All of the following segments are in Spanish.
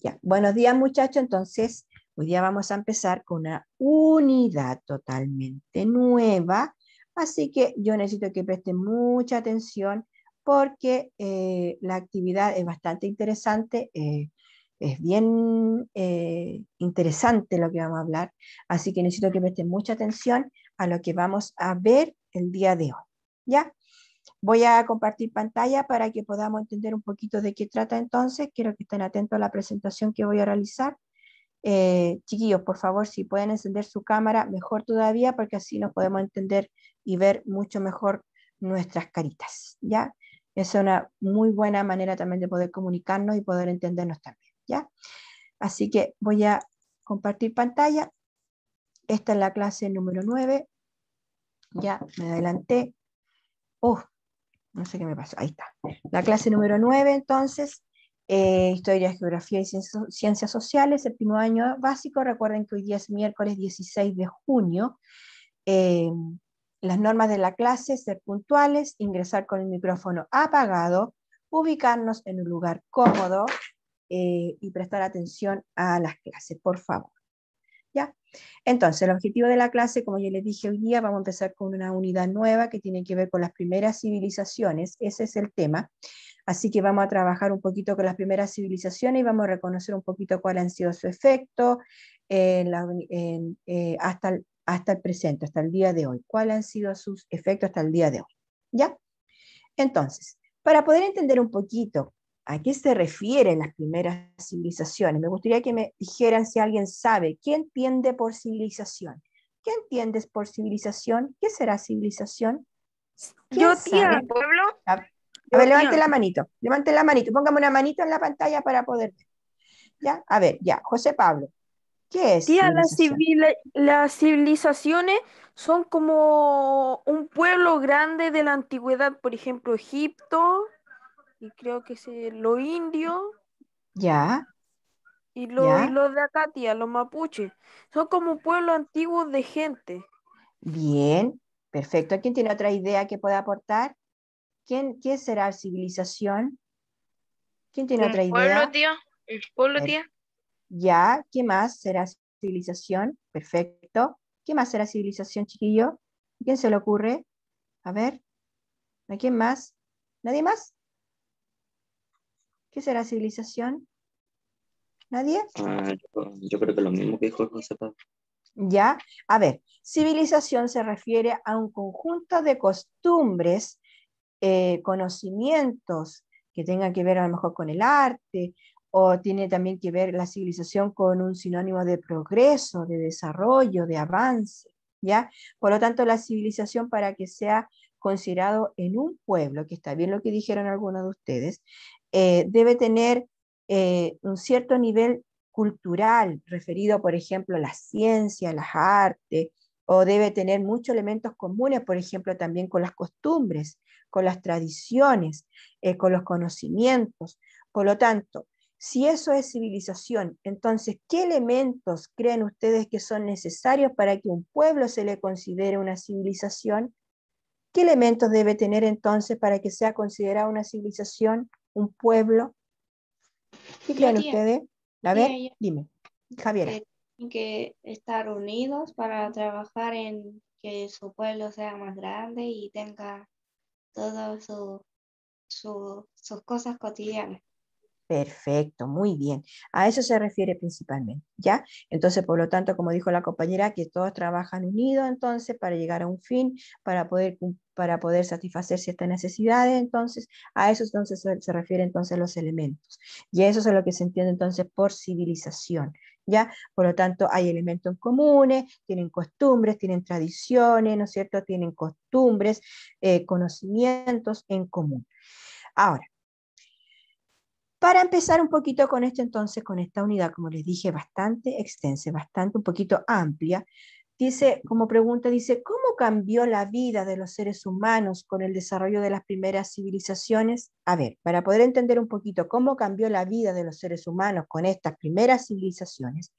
Ya, buenos días muchachos, entonces hoy día vamos a empezar con una unidad totalmente nueva, así que yo necesito que presten mucha atención porque la actividad es bastante interesante, es bien interesante lo que vamos a hablar, así que necesito que presten mucha atención a lo que vamos a ver el día de hoy, ¿ya? Voy a compartir pantalla para que podamos entender un poquito de qué trata entonces. Quiero que estén atentos a la presentación que voy a realizar. Chiquillos, por favor, si pueden encender su cámara, mejor todavía, porque así nos podemos entender y ver mucho mejor nuestras caritas, ¿ya? Es una muy buena manera también de poder comunicarnos y poder entendernos también, ¿ya? Así que voy a compartir pantalla. Esta es la clase número 9. Ya, me adelanté. Oh, no sé qué me pasó, ahí está. La clase número 9, entonces, Historia, Geografía y Ciencias Sociales, el primer año básico. Recuerden que hoy día es miércoles 16 de junio. Eh, las normas de la clase: ser puntuales, ingresar con el micrófono apagado, ubicarnos en un lugar cómodo y prestar atención a las clases, por favor. ¿Ya? Entonces, el objetivo de la clase, como yo les dije hoy día, vamos a empezar con una unidad nueva que tiene que ver con las primeras civilizaciones. Ese es el tema. Así que vamos a trabajar un poquito con las primeras civilizaciones y vamos a reconocer un poquito cuál han sido su efecto hasta el presente, hasta el día de hoy. ¿Cuáles han sido sus efectos hasta el día de hoy? ¿Ya? Entonces, para poder entender un poquito a qué se refieren las primeras civilizaciones, me gustaría que me dijeran si alguien sabe qué entiende por civilización. ¿Qué entiendes por civilización? ¿Qué será civilización? ¿Quién Yo, tía, sabe? pueblo, A ver, yo, tía. levante la manito, póngame una manito en la pantalla para poder ver. ¿Ya? A ver, ya, José Pablo, ¿qué es Tía, civilización? las civilizaciones son como un pueblo grande de la antigüedad, por ejemplo, Egipto, y creo que es los indios, Ya, y ya, los de acá, tía, los mapuches. Son como pueblos antiguos de gente. bien, perfecto. ¿Quién tiene otra idea que pueda aportar? ¿Qué será civilización? ¿Quién tiene Un otra pueblo, idea? tía. Un pueblo, Per- tía. ya, ¿qué más será civilización? Perfecto. ¿Qué más será civilización, chiquillo? ¿A quién se le ocurre? A ver, ¿a quién más? ¿Nadie más? ¿Qué será civilización? ¿Nadie? Yo creo que lo mismo que dijo José Pablo. Ya, a ver, civilización se refiere a un conjunto de costumbres, conocimientos que tengan que ver a lo mejor con el arte, o tiene también que ver la civilización con un sinónimo de progreso, de desarrollo, de avance, ¿ya? Por lo tanto, la civilización, para que sea considerado en un pueblo, que está bien lo que dijeron algunos de ustedes, debe tener un cierto nivel cultural referido, por ejemplo, a la ciencia, las artes, o debe tener muchos elementos comunes, por ejemplo, también con las costumbres, con las tradiciones, con los conocimientos. Por lo tanto, si eso es civilización, entonces, ¿qué elementos creen ustedes que son necesarios para que un pueblo se le considere una civilización? ¿Qué elementos debe tener entonces para que sea considerada una civilización, un pueblo? ¿Qué Yo, creen tía, ustedes? A ver, yo, dime, Javiera. tienen que estar unidos para trabajar en que su pueblo sea más grande y tenga todas sus cosas cotidianas. Perfecto, muy bien. A eso se refiere principalmente, ¿ya? Entonces, por lo tanto, como dijo la compañera, que todos trabajan unidos entonces para llegar a un fin, para poder satisfacer ciertas necesidades, entonces, a eso entonces se refiere entonces los elementos. Y eso es lo que se entiende entonces por civilización, ¿ya? Por lo tanto, hay elementos en comunes, tienen costumbres, tienen tradiciones, ¿no es cierto? Tienen costumbres, conocimientos en común. Ahora, para empezar un poquito con esto entonces, con esta unidad, como les dije, bastante extensa, bastante un poquito amplia, dice, como pregunta, dice, ¿cómo cambió la vida de los seres humanos con el desarrollo de las primeras civilizaciones? A ver, para poder entender un poquito cómo cambió la vida de los seres humanos con estas primeras civilizaciones,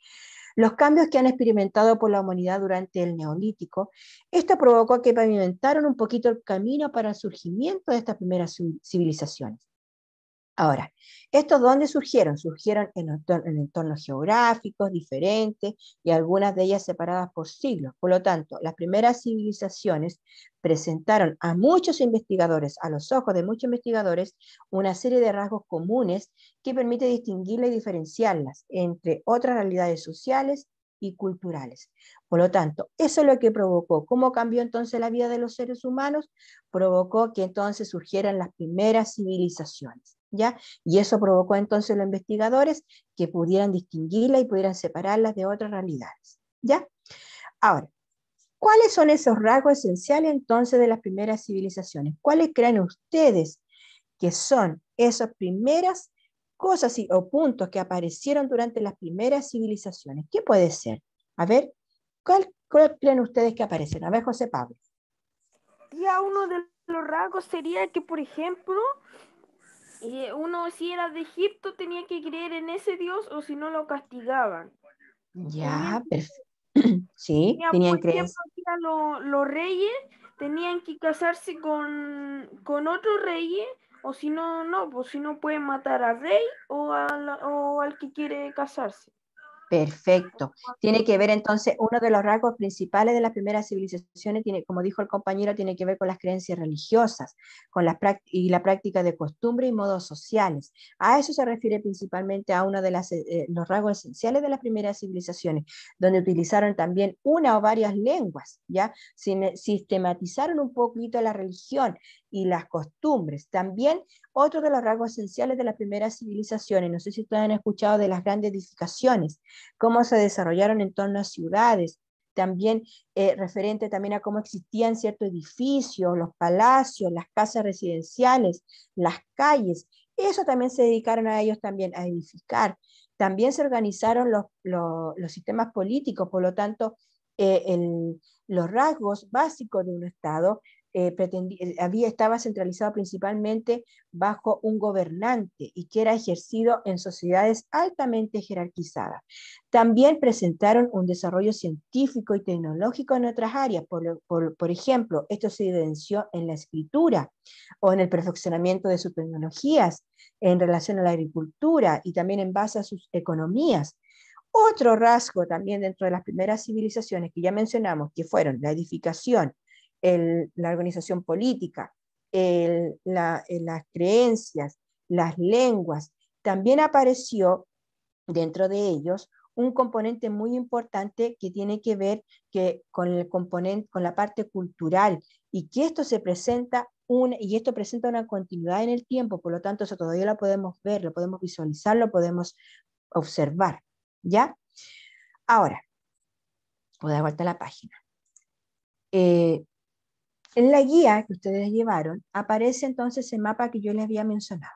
los cambios que han experimentado por la humanidad durante el Neolítico, esto provocó que pavimentaron un poquito el camino para el surgimiento de estas primeras civilizaciones. Ahora, ¿estos dónde surgieron? Surgieron en entornos geográficos diferentes y algunas de ellas separadas por siglos. Por lo tanto, las primeras civilizaciones presentaron a muchos investigadores, a los ojos de muchos investigadores, una serie de rasgos comunes que permite distinguirlas y diferenciarlas entre otras realidades sociales y culturales. Por lo tanto, eso es lo que provocó. ¿Cómo cambió entonces la vida de los seres humanos? Provocó que entonces surgieran las primeras civilizaciones, ¿ya? Y eso provocó entonces los investigadores que pudieran distinguirlas y pudieran separarlas de otras realidades, ¿ya? Ahora, ¿cuáles son esos rasgos esenciales entonces de las primeras civilizaciones? ¿Cuáles creen ustedes que son esas primeras cosas o puntos que aparecieron durante las primeras civilizaciones? ¿Qué puede ser? A ver, ¿cuál creen ustedes que aparecen? A ver, José Pablo. Ya uno de los rasgos sería que, por ejemplo, uno si era de Egipto tenía que creer en ese dios o si no lo castigaban. Ya, Tenían, perfecto. Sí, tenían, tenían por ejemplo, creencias. los reyes tenían que casarse con otros reyes o si no, no, pues si no pueden matar al rey o al que quiere casarse. Perfecto. Tiene que ver entonces, uno de los rasgos principales de las primeras civilizaciones, tiene, como dijo el compañero, tiene que ver con las creencias religiosas, con y la práctica de costumbres y modos sociales. A eso se refiere principalmente a uno de los rasgos esenciales de las primeras civilizaciones, donde utilizaron también una o varias lenguas, ¿ya? Sistematizaron un poquito la religión y las costumbres. También otro de los rasgos esenciales de las primeras civilizaciones, no sé si ustedes han escuchado de las grandes edificaciones, cómo se desarrollaron en torno a ciudades, también referente también a cómo existían ciertos edificios, los palacios, las casas residenciales, las calles. Eso también se dedicaron a ellos también a edificar. También se organizaron los sistemas políticos, por lo tanto, los rasgos básicos de un Estado estaba centralizado principalmente bajo un gobernante y que era ejercido en sociedades altamente jerarquizadas. También presentaron un desarrollo científico y tecnológico en otras áreas. Por ejemplo, esto se evidenció en la escritura o en el perfeccionamiento de sus tecnologías en relación a la agricultura y también en base a sus economías. Otro rasgo también dentro de las primeras civilizaciones que ya mencionamos, que fueron la edificación, la organización política, las creencias, las lenguas, también apareció dentro de ellos un componente muy importante que tiene que ver con el componente, con la parte cultural, y que esto se presenta y esto presenta una continuidad en el tiempo, por lo tanto eso todavía lo podemos ver, lo podemos visualizar, lo podemos observar, ¿ya? Ahora, voy a dar vuelta a la página. En la guía que ustedes llevaron aparece entonces el mapa que yo les había mencionado.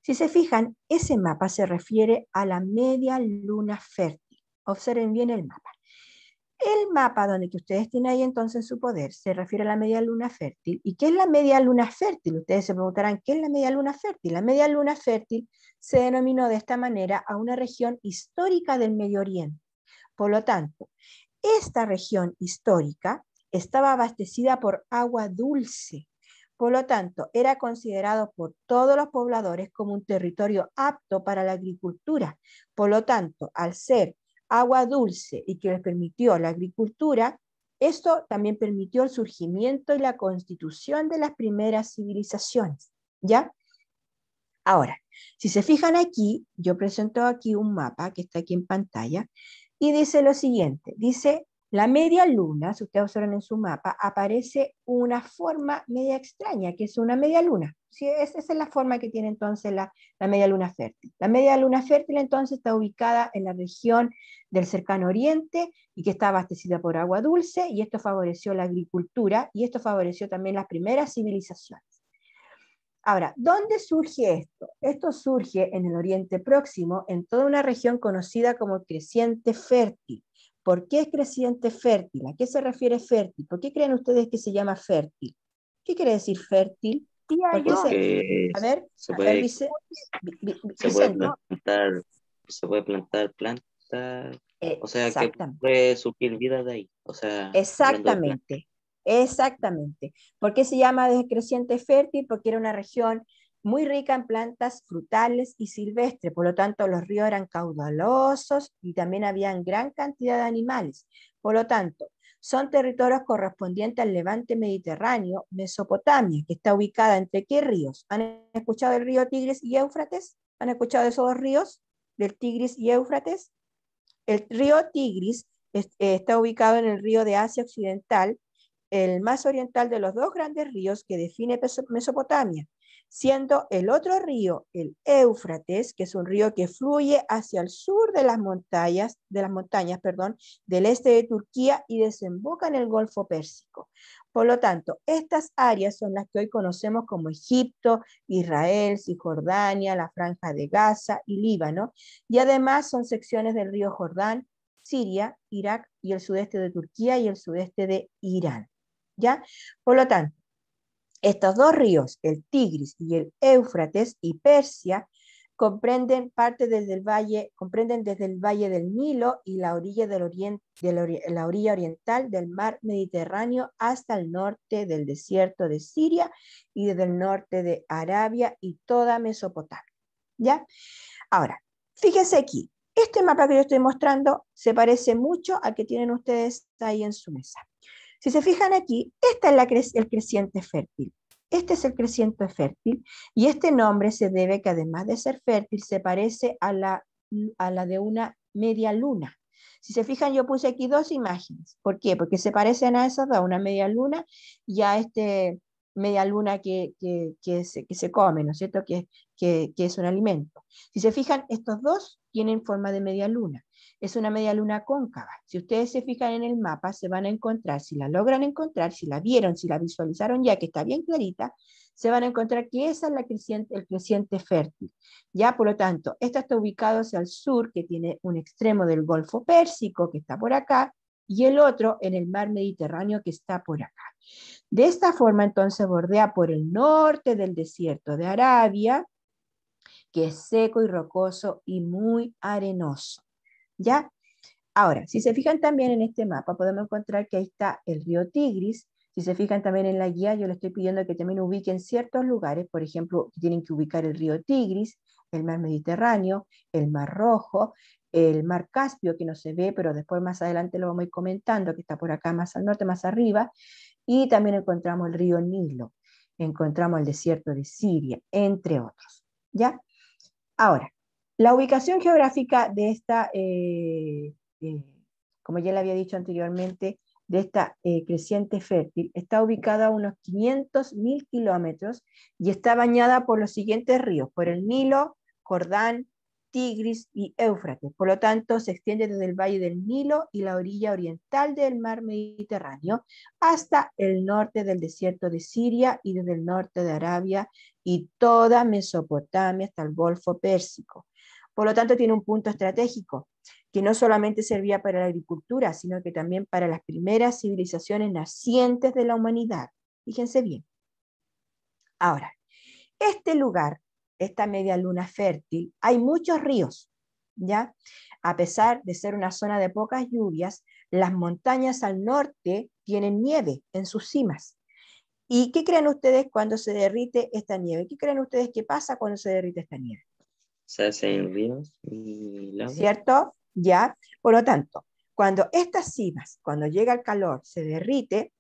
Si se fijan, ese mapa se refiere a la media luna fértil. Observen bien el mapa. El mapa donde que ustedes tienen ahí entonces en su poder se refiere a la media luna fértil. ¿Y qué es la media luna fértil? Ustedes se preguntarán, ¿qué es la media luna fértil? La media luna fértil se denominó de esta manera a una región histórica del Medio Oriente. Por lo tanto, esta región histórica estaba abastecida por agua dulce. Por lo tanto, era considerado por todos los pobladores como un territorio apto para la agricultura. Por lo tanto, al ser agua dulce y que les permitió la agricultura, esto también permitió el surgimiento y la constitución de las primeras civilizaciones, ¿ya? Ahora, si se fijan aquí, yo presento aquí un mapa que está aquí en pantalla y dice lo siguiente, dice la media luna, si ustedes observan en su mapa, aparece una forma media extraña, que es una media luna. ¿Sí? Esa es la forma que tiene entonces la media luna fértil. La media luna fértil entonces está ubicada en la región del cercano oriente y que está abastecida por agua dulce, y esto favoreció la agricultura y esto favoreció también las primeras civilizaciones. Ahora, ¿dónde surge esto? Esto surge en el Oriente Próximo, en toda una región conocida como creciente fértil. ¿Por qué es creciente fértil? ¿A qué se refiere fértil? ¿Por qué creen ustedes que se llama fértil? ¿Qué quiere decir fértil? Tía, ¿Por qué yo, Porque A ver, se a ver, puede, se puede Vicente. plantar, se puede plantar plantas, o sea que Exactamente. puede surgir vida de ahí, o sea, hablando de plantas. Exactamente, exactamente. ¿Por qué se llama decreciente fértil? Porque era una región muy rica en plantas frutales y silvestres, por lo tanto los ríos eran caudalosos y también había gran cantidad de animales. Por lo tanto, son territorios correspondientes al levante mediterráneo, Mesopotamia, que está ubicada entre ¿qué ríos? ¿Han escuchado el río Tigris y Éufrates? ¿Han escuchado de esos dos ríos, del Tigris y Éufrates? El río Tigris está ubicado en el río de Asia Occidental, el más oriental de los dos grandes ríos que define Mesopotamia, siendo el otro río, el Éufrates, que es un río que fluye hacia el sur de las montañas, del este de Turquía y desemboca en el Golfo Pérsico. Por lo tanto, estas áreas son las que hoy conocemos como Egipto, Israel, Cisjordania, la Franja de Gaza y Líbano, y además son secciones del río Jordán, Siria, Irak y el sudeste de Turquía y el sudeste de Irán. ¿Ya? Por lo tanto, estos dos ríos, el Tigris y el Éufrates y Persia, comprenden desde el valle del Nilo y la orilla, la orilla oriental del mar Mediterráneo hasta el norte del desierto de Siria y desde el norte de Arabia y toda Mesopotamia. ¿Ya? Ahora, fíjense aquí, este mapa que yo estoy mostrando se parece mucho al que tienen ustedes ahí en su mesa. Si se fijan aquí, esta es el creciente fértil. Este es el creciente fértil y este nombre se debe que además de ser fértil se parece a la de una media luna. Si se fijan, yo puse aquí dos imágenes. ¿Por qué? Porque se parecen a esas dos, una media luna y a este media luna que se come, ¿no es cierto? Que es un alimento. Si se fijan, estos dos tienen forma de media luna. Es una media luna cóncava. Si ustedes se fijan en el mapa, se van a encontrar, si la logran encontrar, si la vieron, si la visualizaron ya, que está bien clarita, se van a encontrar que esa es el creciente fértil. Ya, por lo tanto, esta está ubicado hacia el sur, que tiene un extremo del Golfo Pérsico, que está por acá, y el otro en el mar Mediterráneo, que está por acá. De esta forma, entonces, bordea por el norte del desierto de Arabia, que es seco y rocoso y muy arenoso. ¿Ya? Ahora, si se fijan también en este mapa, podemos encontrar que ahí está el río Tigris. Si se fijan también en la guía, yo les estoy pidiendo que también ubiquen ciertos lugares, por ejemplo, tienen que ubicar el río Tigris, el mar Mediterráneo, el mar Rojo, el mar Caspio, que no se ve, pero después más adelante lo vamos a ir comentando, que está por acá más al norte, más arriba, y también encontramos el río Nilo, encontramos el desierto de Siria, entre otros. ¿Ya? Ahora, la ubicación geográfica de esta, como ya le había dicho anteriormente, de esta creciente fértil, está ubicada a unos 500.000 kilómetros y está bañada por los siguientes ríos, por el Nilo, Jordán, Tigris y Éufrates. Por lo tanto, se extiende desde el valle del Nilo y la orilla oriental del mar Mediterráneo hasta el norte del desierto de Siria y desde el norte de Arabia y toda Mesopotamia hasta el Golfo Pérsico. Por lo tanto, tiene un punto estratégico que no solamente servía para la agricultura, sino que también para las primeras civilizaciones nacientes de la humanidad. Fíjense bien. Ahora, este lugar, esta media luna fértil, hay muchos ríos, ¿ya? A pesar de ser una zona de pocas lluvias, las montañas al norte tienen nieve en sus cimas. ¿Y qué creen ustedes cuando se derrite esta nieve? ¿Qué creen ustedes que pasa cuando se derrite esta nieve? Se hacen ríos y lagos. ¿Cierto? ¿Ya? Por lo tanto, cuando estas cimas, cuando llega el calor, se derrite,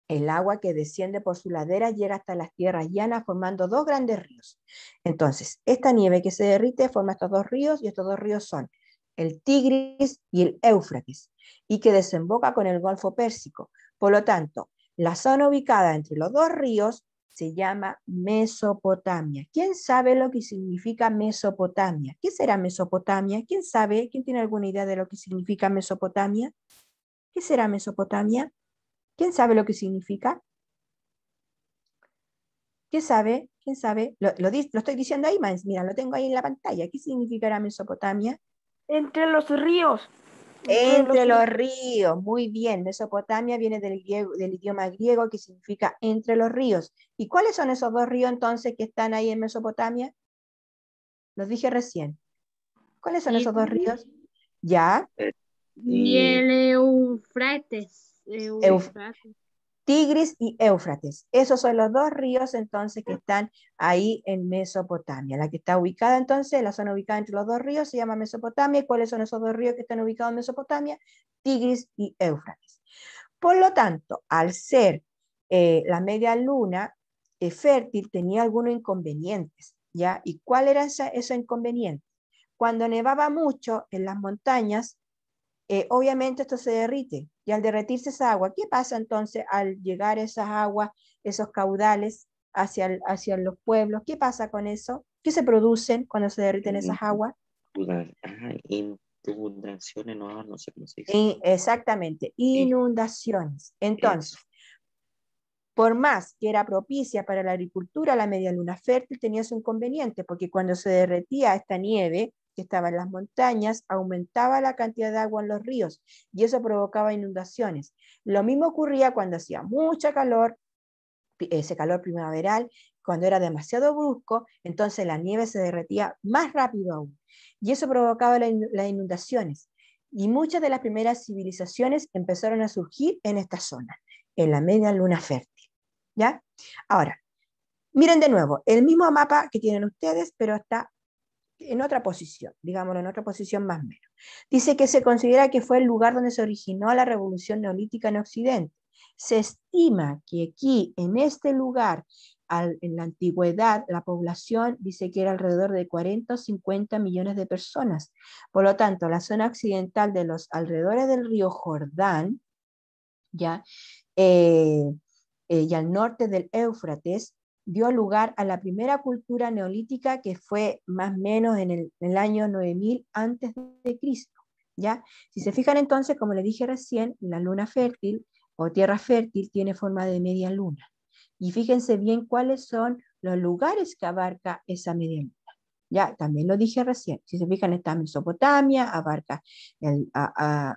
el agua que desciende por su ladera llega hasta las tierras llanas formando dos grandes ríos. Entonces, esta nieve que se derrite forma estos dos ríos y estos dos ríos son el Tigris y el Éufrates y que desemboca con el Golfo Pérsico. Por lo tanto, la zona ubicada entre los dos ríos se llama Mesopotamia. ¿Quién sabe lo que significa Mesopotamia? ¿Qué será Mesopotamia? ¿Quién sabe? ¿Quién tiene alguna idea de lo que significa Mesopotamia? ¿Qué será Mesopotamia? ¿Quién sabe lo que significa? ¿Quién sabe? ¿Quién sabe? Lo estoy diciendo ahí, mira, lo tengo ahí en la pantalla. ¿Qué significará Mesopotamia? Entre los ríos. Entre los ríos, muy bien. Mesopotamia viene del idioma griego que significa entre los ríos. ¿Y cuáles son esos dos ríos entonces que están ahí en Mesopotamia? Los dije recién. ¿Cuáles son esos dos ríos? ¿Ya? Y el Eufrates. Tigris y Éufrates. Esos son los dos ríos entonces que están ahí en Mesopotamia. La que está ubicada entonces, la zona ubicada entre los dos ríos se llama Mesopotamia. ¿Y cuáles son esos dos ríos que están ubicados en Mesopotamia? Tigris y Éufrates. Por lo tanto, al ser la media luna fértil, tenía algunos inconvenientes, ¿ya? ¿Y cuál era ese inconveniente? Cuando nevaba mucho en las montañas, obviamente esto se derrite, y al derretirse esa agua, ¿qué pasa entonces al llegar esas aguas, esos caudales hacia los pueblos? ¿Qué pasa con eso? ¿Qué se producen cuando se derriten esas aguas? Inundaciones, no sé cómo se dice. Exactamente, inundaciones. Entonces, por más que era propicia para la agricultura, la media luna fértil tenía su inconveniente, porque cuando se derretía esta nieve que estaba en las montañas, aumentaba la cantidad de agua en los ríos y eso provocaba inundaciones. Lo mismo ocurría cuando hacía mucha calor, ese calor primaveral, cuando era demasiado brusco, entonces la nieve se derretía más rápido aún y eso provocaba las inundaciones. Y muchas de las primeras civilizaciones empezaron a surgir en esta zona, en la media luna fértil. ¿Ya? Ahora, miren de nuevo, el mismo mapa que tienen ustedes, pero está en otra posición, digámoslo, en otra posición más o menos. Dice que se considera que fue el lugar donde se originó la revolución neolítica en Occidente. Se estima que aquí, en este lugar, en la antigüedad, la población dice que era alrededor de 40 o 50 millones de personas. Por lo tanto, la zona occidental de los alrededores del río Jordán, ¿ya? Y al norte del Éufrates, dio lugar a la primera cultura neolítica que fue más o menos en el año 9000 antes de Cristo. ¿Ya? Si se fijan entonces, como les dije recién, la luna fértil o tierra fértil tiene forma de media luna. Y fíjense bien cuáles son los lugares que abarca esa media luna. Ya, también lo dije recién. Si se fijan, está Mesopotamia, abarca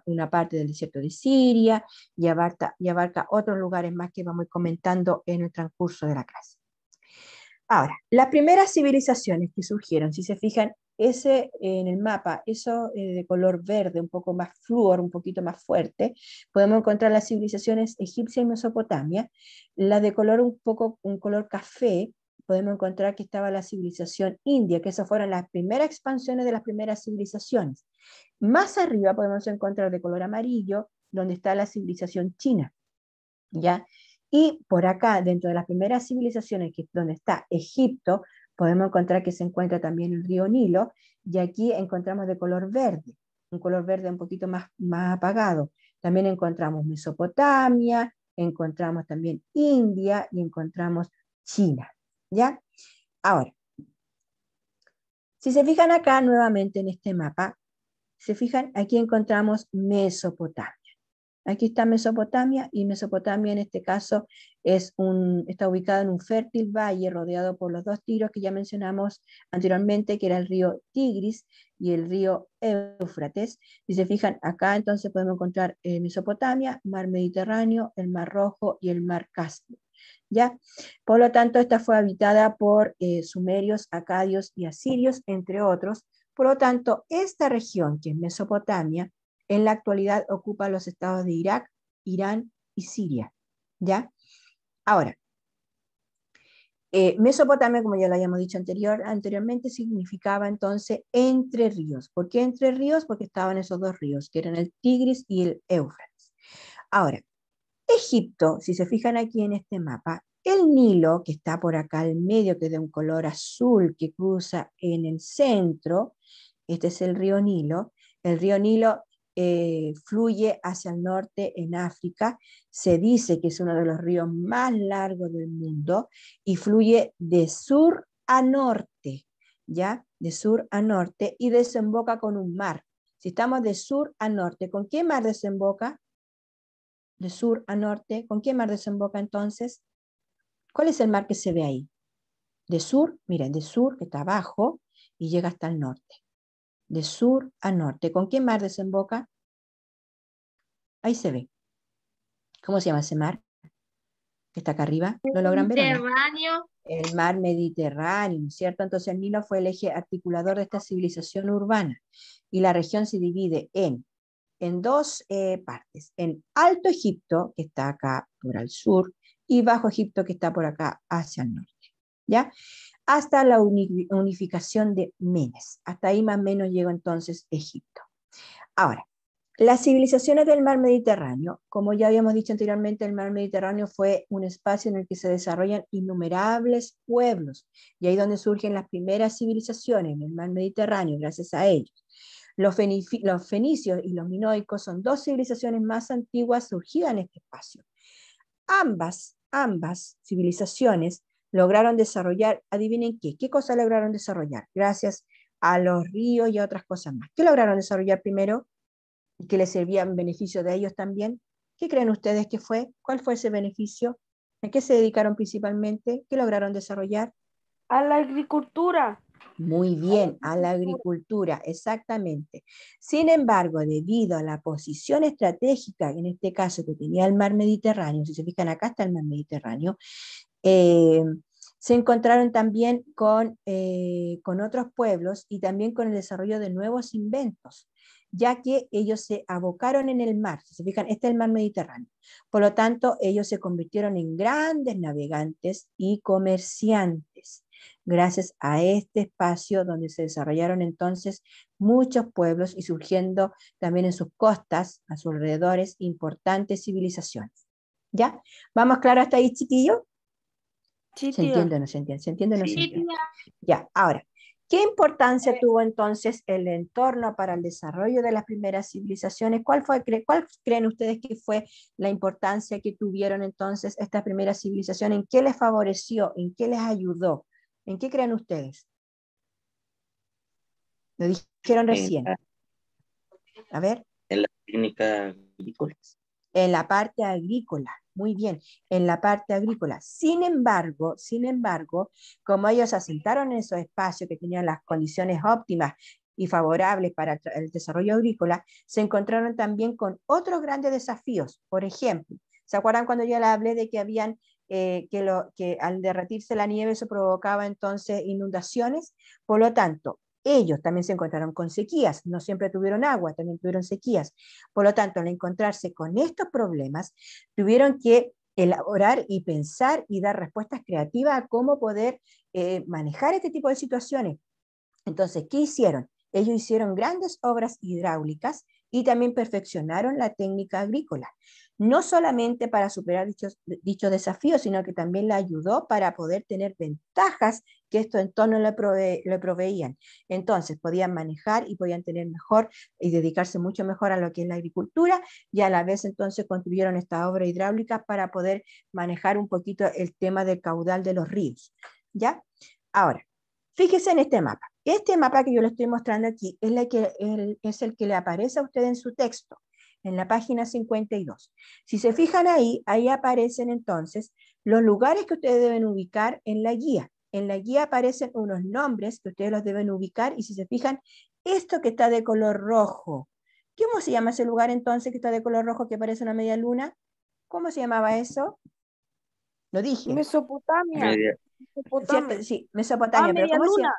una parte del desierto de Siria y abarca otros lugares más que vamos comentando en el transcurso de la clase. Ahora, las primeras civilizaciones que surgieron, si se fijan, en el mapa, eso de color verde, un poco más flúor, un poquito más fuerte, podemos encontrar las civilizaciones egipcia y Mesopotamia. La de color un color café, podemos encontrar que estaba la civilización india, que esas fueron las primeras expansiones de las primeras civilizaciones. Más arriba podemos encontrar de color amarillo, donde está la civilización china, ¿ya? Y por acá, dentro de las primeras civilizaciones, donde está Egipto, podemos encontrar que se encuentra también el río Nilo, y aquí encontramos de color verde, un color verde un poquito más apagado. También encontramos Mesopotamia, encontramos también India y encontramos China, ¿ya? Ahora, si se fijan acá nuevamente en este mapa, se fijan, aquí encontramos Mesopotamia. Aquí está Mesopotamia, y Mesopotamia en este caso está ubicada en un fértil valle rodeado por los dos ríos que ya mencionamos anteriormente, que era el río Tigris y el río Éufrates. Si se fijan acá, entonces podemos encontrar Mesopotamia, mar Mediterráneo, el mar Rojo y el mar Caspio. ¿Ya? Por lo tanto, esta fue habitada por sumerios, acadios y asirios, entre otros. Por lo tanto, esta región, que es Mesopotamia, en la actualidad ocupa los estados de Irak, Irán y Siria. ¿Ya? Ahora, Mesopotamia, como ya lo habíamos dicho anteriormente, significaba entonces entre ríos. ¿Por qué entre ríos? Porque estaban esos dos ríos, que eran el Tigris y el Éufrates. Ahora, Egipto, si se fijan aquí en este mapa, el Nilo, que está por acá al medio, que es de un color azul, que cruza en el centro, este es el río Nilo. El río Nilo fluye hacia el norte en África, se dice que es uno de los ríos más largos del mundo y fluye de sur a norte, ¿ya? De sur a norte y desemboca con un mar. Si estamos de sur a norte, ¿con qué mar desemboca? De sur a norte, ¿con qué mar desemboca entonces? ¿Cuál es el mar que se ve ahí? De sur, miren, de sur, que está abajo, y llega hasta el norte. De sur a norte. ¿Con qué mar desemboca? Ahí se ve. ¿Cómo se llama ese mar? Que está acá arriba. ¿Lo logran ver? Mediterráneo. El mar Mediterráneo, ¿cierto? Entonces el Nilo fue el eje articulador de esta civilización urbana. Y la región se divide en en dos partes, en Alto Egipto, que está acá por al sur, y Bajo Egipto, que está por acá hacia el norte, ¿ya? Hasta la unificación de Menes. Hasta ahí más o menos llegó entonces Egipto. Ahora, las civilizaciones del mar Mediterráneo, como ya habíamos dicho anteriormente, el mar Mediterráneo fue un espacio en el que se desarrollan innumerables pueblos, y ahí es donde surgen las primeras civilizaciones en el mar Mediterráneo, gracias a ellos. Los fenicios y los minoicos son dos civilizaciones más antiguas surgidas en este espacio. Ambas civilizaciones lograron desarrollar, adivinen qué cosa lograron desarrollar, gracias a los ríos y a otras cosas más. ¿Qué lograron desarrollar primero? Y que les servía en beneficio de ellos también. ¿Qué creen ustedes que fue? ¿Cuál fue ese beneficio? ¿A qué se dedicaron principalmente? ¿Qué lograron desarrollar? A la agricultura. Muy bien, a la agricultura, exactamente. Sin embargo, debido a la posición estratégica, en este caso que tenía el mar Mediterráneo, si se fijan acá está el mar Mediterráneo, se encontraron también con otros pueblos y también con el desarrollo de nuevos inventos, ya que ellos se abocaron en el mar. Si se fijan, este es el mar Mediterráneo. Por lo tanto, ellos se convirtieron en grandes navegantes y comerciantes, gracias a este espacio donde se desarrollaron entonces muchos pueblos y surgiendo también en sus costas, a sus alrededores, importantes civilizaciones. ¿Ya? ¿Vamos claro hasta ahí, chiquillos? Sí, ¿Se tía. entiende o no se entiende? ¿Se entiende o no se Sí. entiende? Ya, ahora, ¿qué importancia tuvo entonces el entorno para el desarrollo de las primeras civilizaciones? ¿Cuál creen ustedes que fue la importancia que tuvieron entonces estas primeras civilizaciones? ¿En qué les favoreció? ¿En qué les ayudó? ¿En qué creen ustedes? Lo dijeron recién. A ver. En la técnica agrícola. En la parte agrícola, muy bien, en la parte agrícola. Sin embargo, como ellos asentaron en esos espacios que tenían las condiciones óptimas y favorables para el desarrollo agrícola, se encontraron también con otros grandes desafíos. Por ejemplo, ¿se acuerdan cuando yo les hablé de que habían que al derretirse la nieve eso provocaba entonces inundaciones? Por lo tanto, ellos también se encontraron con sequías, no siempre tuvieron agua, también tuvieron sequías. Por lo tanto, al encontrarse con estos problemas, tuvieron que elaborar y pensar y dar respuestas creativas a cómo poder manejar este tipo de situaciones. Entonces, ¿qué hicieron? Ellos hicieron grandes obras hidráulicas y también perfeccionaron la técnica agrícola, no solamente para superar dichos desafíos, sino que también le ayudó para poder tener ventajas que estos entornos le proveían. Entonces, podían manejar y podían tener mejor y dedicarse mucho mejor a lo que es la agricultura, y a la vez entonces construyeron esta obra hidráulica para poder manejar un poquito el tema del caudal de los ríos. ¿Ya? Ahora, fíjese en este mapa. Este mapa que yo le estoy mostrando aquí es el que le aparece a usted en su texto, en la página 52. Si se fijan ahí aparecen entonces los lugares que ustedes deben ubicar en la guía. En la guía aparecen unos nombres que ustedes los deben ubicar, y si se fijan, esto que está de color rojo, ¿cómo se llama ese lugar entonces que está de color rojo que parece una media luna? ¿Cómo se llamaba eso? Lo dije. Mesopotamia. ¿Cierto? Sí, Mesopotamia, pero media ¿cómo se luna.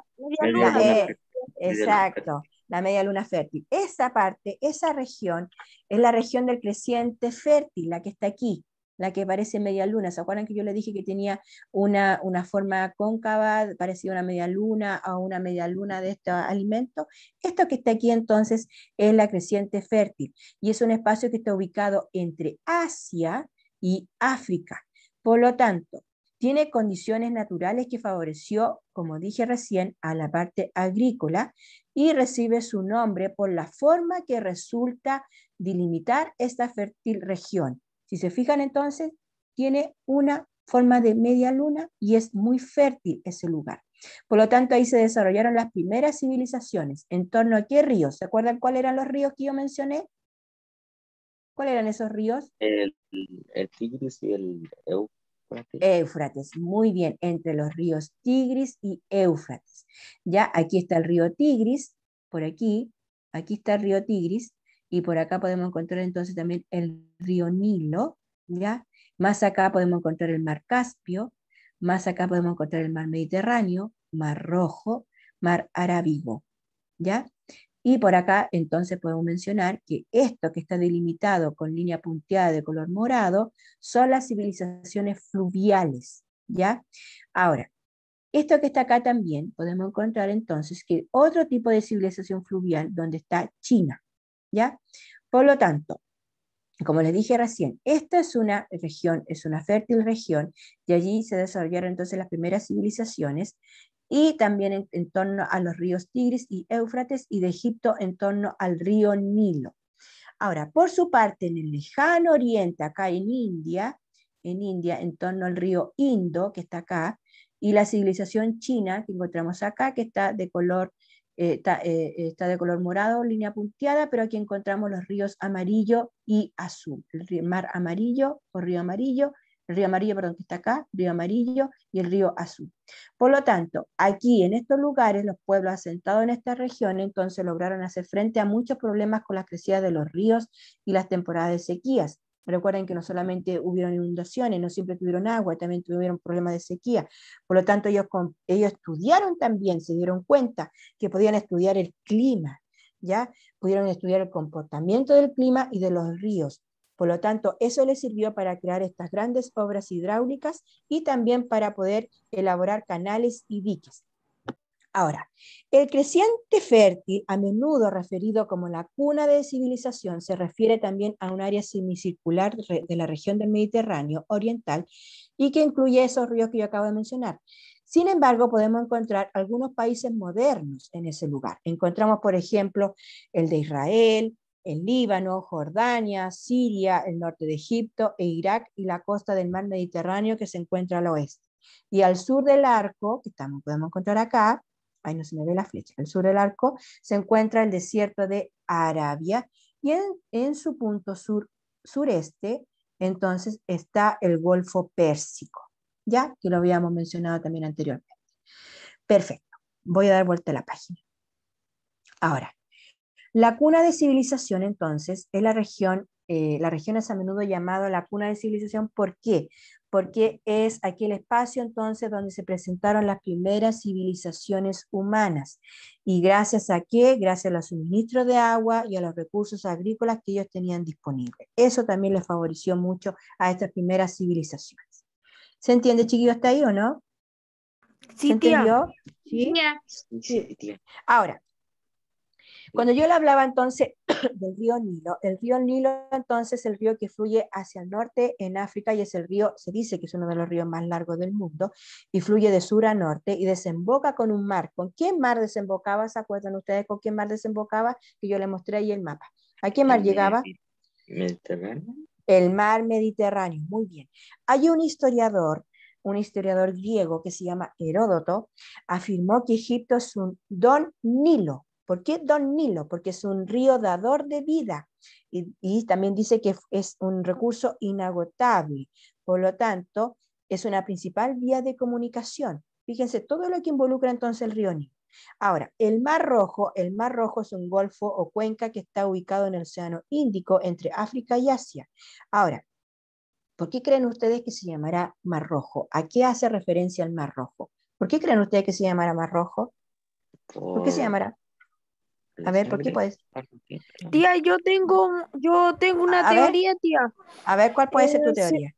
llama? Media luna. Exacto, la media luna fértil. Esa parte, esa región, es la región del creciente fértil, la que está aquí, la que parece media luna. ¿Se acuerdan que yo le dije que tenía una forma cóncava, parecida a una media luna o una media luna de este alimento? Esto que está aquí entonces es la creciente fértil, y es un espacio que está ubicado entre Asia y África. Por lo tanto, tiene condiciones naturales que favoreció, como dije recién, a la parte agrícola, y recibe su nombre por la forma que resulta delimitar esta fértil región. Si se fijan entonces, tiene una forma de media luna y es muy fértil ese lugar. Por lo tanto, ahí se desarrollaron las primeras civilizaciones. ¿En torno a qué ríos? ¿Se acuerdan cuáles eran los ríos que yo mencioné? ¿Cuáles eran esos ríos? El Tigris y el Éufrates, muy bien, entre los ríos Tigris y Éufrates. Ya, aquí está el río Tigris, por aquí está el río Tigris, y por acá podemos encontrar entonces también el río Nilo, ¿ya? Más acá podemos encontrar el mar Caspio, más acá podemos encontrar el mar Mediterráneo, mar Rojo, mar Arábigo, ¿ya? Y por acá, entonces, podemos mencionar que esto que está delimitado con línea punteada de color morado son las civilizaciones fluviales, ¿ya? Ahora, esto que está acá también podemos encontrar entonces que otro tipo de civilización fluvial donde está China, ¿ya? Por lo tanto, como les dije recién, esta es una región, es una fértil región, y allí se desarrollaron entonces las primeras civilizaciones, y también en torno a los ríos Tigris y Éufrates, y de Egipto en torno al río Nilo. Ahora, por su parte, en el lejano oriente, acá en India, en torno al río Indo, que está acá, y la civilización china, que encontramos acá, que está de color está de color morado, línea punteada, pero aquí encontramos los ríos amarillo y azul. El mar amarillo o río amarillo, el río amarillo, perdón, que está acá, río amarillo y el río azul. Por lo tanto, aquí en estos lugares, los pueblos asentados en esta región, entonces lograron hacer frente a muchos problemas con las crecidas de los ríos y las temporadas de sequías. Recuerden que no solamente hubieron inundaciones, no siempre tuvieron agua, también tuvieron problemas de sequía. Por lo tanto, ellos estudiaron también, se dieron cuenta que podían estudiar el clima, ¿ya? Pudieron estudiar el comportamiento del clima y de los ríos. Por lo tanto, eso les sirvió para crear estas grandes obras hidráulicas y también para poder elaborar canales y diques. Ahora, el creciente fértil, a menudo referido como la cuna de civilización, se refiere también a un área semicircular de la región del Mediterráneo oriental y que incluye esos ríos que yo acabo de mencionar. Sin embargo, podemos encontrar algunos países modernos en ese lugar. Encontramos, por ejemplo, el de Israel, el Líbano, Jordania, Siria, el norte de Egipto e Irak y la costa del mar Mediterráneo que se encuentra al oeste. Y al sur del arco, que podemos encontrar acá, ahí no se me ve la flecha, al sur del arco se encuentra el desierto de Arabia y en su punto sureste entonces está el Golfo Pérsico, ya que lo habíamos mencionado también anteriormente. Perfecto, voy a dar vuelta a la página. Ahora, la cuna de civilización entonces es la región es a menudo llamada la cuna de civilización. ¿Por qué? Porque es aquel espacio entonces donde se presentaron las primeras civilizaciones humanas. ¿Y gracias a qué? Gracias a los suministros de agua y a los recursos agrícolas que ellos tenían disponibles. Eso también les favoreció mucho a estas primeras civilizaciones. ¿Se entiende, chiquillos, hasta ahí o no? Sí, ¿Se entendió? ¿Sí? Sí, tía. Ahora, cuando yo le hablaba entonces del río Nilo, el río Nilo entonces es el río que fluye hacia el norte en África y es el río, se dice que es uno de los ríos más largos del mundo y fluye de sur a norte y desemboca con un mar. ¿Con qué mar desembocaba? ¿Se acuerdan ustedes con qué mar desembocaba? Que yo les mostré ahí el mapa. ¿A qué mar llegaba? Mediterráneo. El mar Mediterráneo, muy bien. Hay un historiador griego que se llama Heródoto, afirmó que Egipto es un don Nilo. ¿Por qué don Nilo? Porque es un río dador de vida y también dice que es un recurso inagotable. Por lo tanto, es una principal vía de comunicación. Fíjense, todo lo que involucra entonces el río Nilo. Ahora, el Mar Rojo es un golfo o cuenca que está ubicado en el Océano Índico entre África y Asia. Ahora, ¿por qué creen ustedes que se llamará Mar Rojo? ¿A qué hace referencia el Mar Rojo? ¿Por qué creen ustedes que se llamará Mar Rojo? ¿Por qué se Por llamará? la A ver, ¿por qué sangre. puedes? Tía, yo tengo una A ver, teoría, tía. ¿cuál puede ser tu Se, teoría?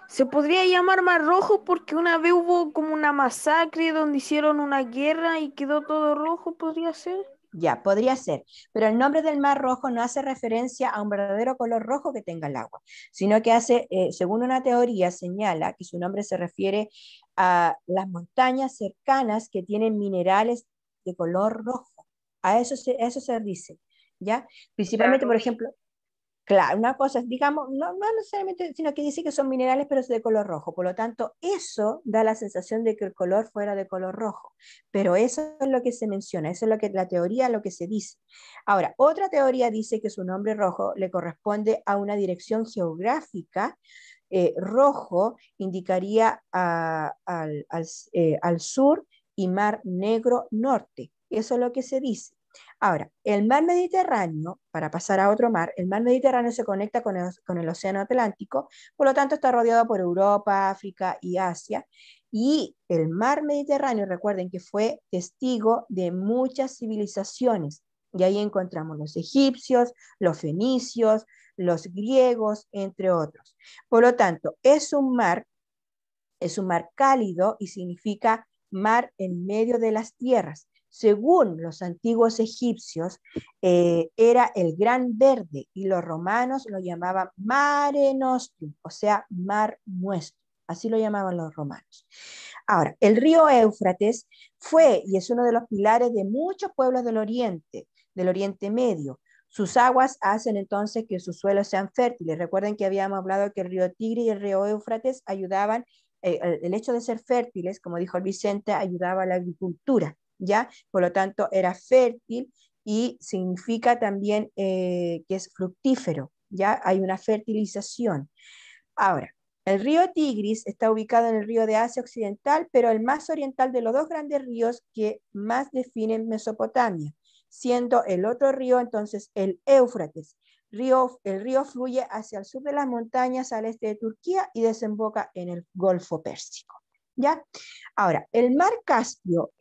se podría llamar Mar Rojo porque una vez hubo como una masacre donde hicieron una guerra y quedó todo rojo, ¿podría ser? Ya, podría ser, pero el nombre del Mar Rojo no hace referencia a un verdadero color rojo que tenga el agua, sino que según una teoría, señala que su nombre se refiere a las montañas cercanas que tienen minerales de color rojo. A eso se dice, ¿ya? Principalmente, por ejemplo, claro, una cosa es, digamos, no necesariamente, sino que dice que son minerales, pero es de color rojo. Por lo tanto, eso da la sensación de que el color fuera de color rojo. Pero eso es lo que se menciona, eso es lo que la teoría, lo que se dice. Ahora, otra teoría dice que su nombre rojo le corresponde a una dirección geográfica. Rojo indicaría al sur y Mar Negro norte. Eso es lo que se dice. Ahora, el mar Mediterráneo, para pasar a otro mar, el mar Mediterráneo se conecta con el Océano Atlántico, por lo tanto está rodeado por Europa, África y Asia. Y el mar Mediterráneo, recuerden que fue testigo de muchas civilizaciones, Y ahí encontramos los egipcios, los fenicios, los griegos, entre otros. Por lo tanto, es un mar cálido y significa mar en medio de las tierras. Según los antiguos egipcios, era el Gran Verde y los romanos lo llamaban Mare Nostrum, o sea, mar nuestro. Así lo llamaban los romanos. Ahora, el río Éufrates fue y es uno de los pilares de muchos pueblos del Oriente Medio. Sus aguas hacen entonces que sus suelos sean fértiles. Recuerden que habíamos hablado que el río Tigre y el río Éufrates ayudaban, el hecho de ser fértiles, como dijo el Vicente, ayudaba a la agricultura, ¿ya? Por lo tanto, era fértil y significa también que es fructífero, ¿ya? Hay una fertilización. Ahora, el río Tigris está ubicado en el río de Asia Occidental, pero el más oriental de los dos grandes ríos que más definen Mesopotamia, siendo el otro río entonces el Éufrates. El río fluye hacia el sur de las montañas al este de Turquía y desemboca en el Golfo Pérsico. ¿Ya? Ahora, el mar Caspio,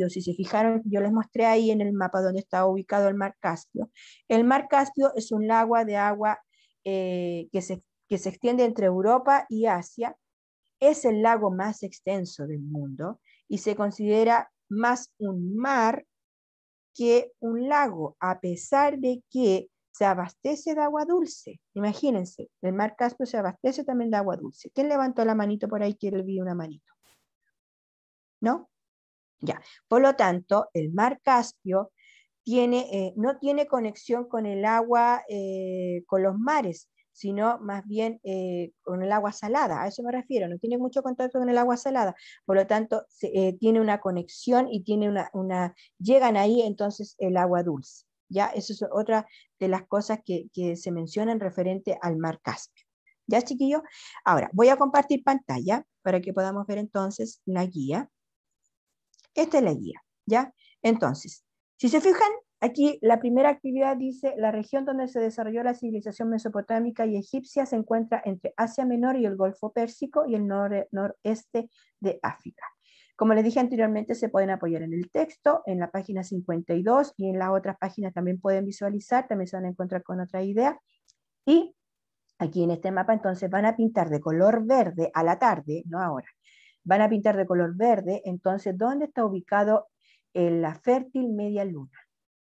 si se fijaron, yo les mostré ahí en el mapa donde está ubicado el mar Caspio. El mar Caspio es un lago de agua que se extiende entre Europa y Asia. Es el lago más extenso del mundo y se considera más un mar que un lago, a pesar de que se abastece de agua dulce. Imagínense, el mar Caspio se abastece también de agua dulce. ¿Quién levantó la manito por ahí que le vi una manito? ¿No? Ya. Por lo tanto, el mar Caspio no tiene conexión con el agua, con los mares, sino más bien con el agua salada. A eso me refiero, no tiene mucho contacto con el agua salada. Por lo tanto, tiene una conexión y tiene llegan ahí entonces el agua dulce. ¿Ya? Eso es otra de las cosas que se mencionan referente al mar Caspio. ¿Ya, chiquillos? Ahora, voy a compartir pantalla para que podamos ver entonces la guía. Esta es la guía, ¿ya? Entonces, si se fijan, aquí la primera actividad dice, la región donde se desarrolló la civilización mesopotámica y egipcia se encuentra entre Asia Menor y el Golfo Pérsico y el noreste de África. Como les dije anteriormente, se pueden apoyar en el texto, en la página 52 y en las otras páginas también pueden visualizar, también se van a encontrar con otra idea. Y aquí en este mapa entonces van a pintar de color verde a la tarde, no ahora, van a pintar de color verde, entonces, ¿dónde está ubicado la fértil media luna?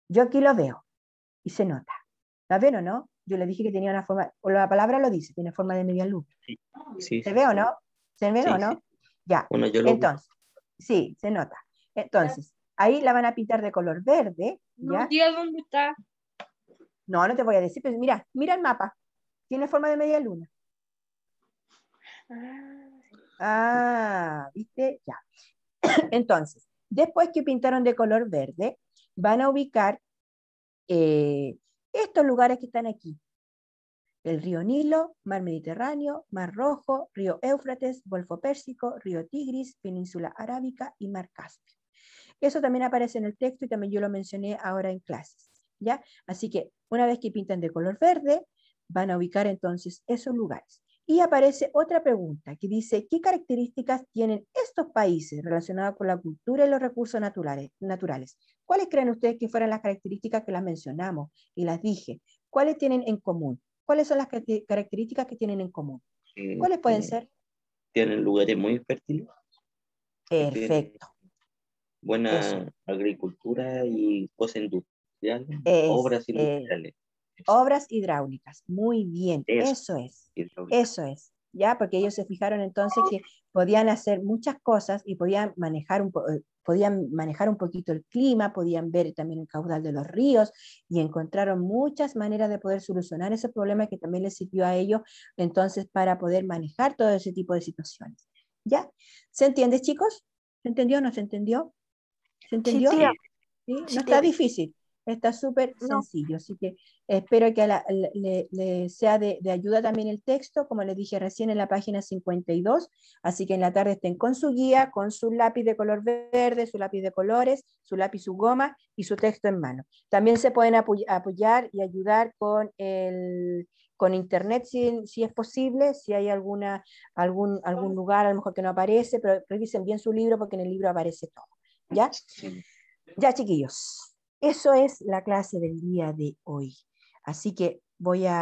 Yo aquí lo veo y se nota. ¿La ven o no? Yo le dije que tenía una forma, o la palabra lo dice, tiene forma de media luna. Sí, sí, ¿Se sí, ve o sí. no? ¿Se ve Sí, o no? sí. Ya. Bueno, yo lo vi. Entonces, sí, se nota. Entonces, ahí la van a pintar de color verde, ¿ya? No, tía, ¿dónde está? No, no te voy a decir, pero mira el mapa. Tiene forma de media luna. Ah, ¿viste? Ya. Entonces, después que pintaron de color verde, van a ubicar estos lugares que están aquí. El río Nilo, mar Mediterráneo, mar Rojo, río Éufrates, Golfo Pérsico, río Tigris, península arábica y mar Caspio. Eso también aparece en el texto y también yo lo mencioné ahora en clases, ¿ya? Así que una vez que pintan de color verde, van a ubicar entonces esos lugares. Y aparece otra pregunta que dice, ¿qué características tienen estos países relacionados con la cultura y los recursos naturales? ¿Cuáles creen ustedes que fueran las características que las mencionamos y las dije? ¿Cuáles tienen en común? ¿Cuáles son las características que tienen en común? ¿Cuáles pueden ser? Tienen lugares muy fértiles. Perfecto. Buena Eso. agricultura y cosas industriales, obras Es, industriales. obras hidráulicas, muy bien, eso es, ¿ya? Porque ellos se fijaron entonces que podían hacer muchas cosas y podían manejar un poquito el clima, podían ver también el caudal de los ríos y encontraron muchas maneras de poder solucionar ese problema que también les sirvió a ellos entonces para poder manejar todo ese tipo de situaciones, ¿ya? ¿Se entiende, chicos? ¿Se entendió o no se entendió? ¿Se entendió? Sí, tía. ¿Sí? Sí, No está difícil, está súper no. sencillo, así que espero que le sea de ayuda también el texto, como les dije recién en la página 52, así que en la tarde estén con su guía, con su lápiz de color verde, su lápiz de colores, su lápiz, su goma y su texto en mano. También se pueden apoyar y ayudar con internet si es posible, si hay algún lugar a lo mejor que no aparece, pero revisen bien su libro porque en el libro aparece todo. ¿Ya? Sí. Ya, chiquillos. Eso es la clase del día de hoy. Así que voy a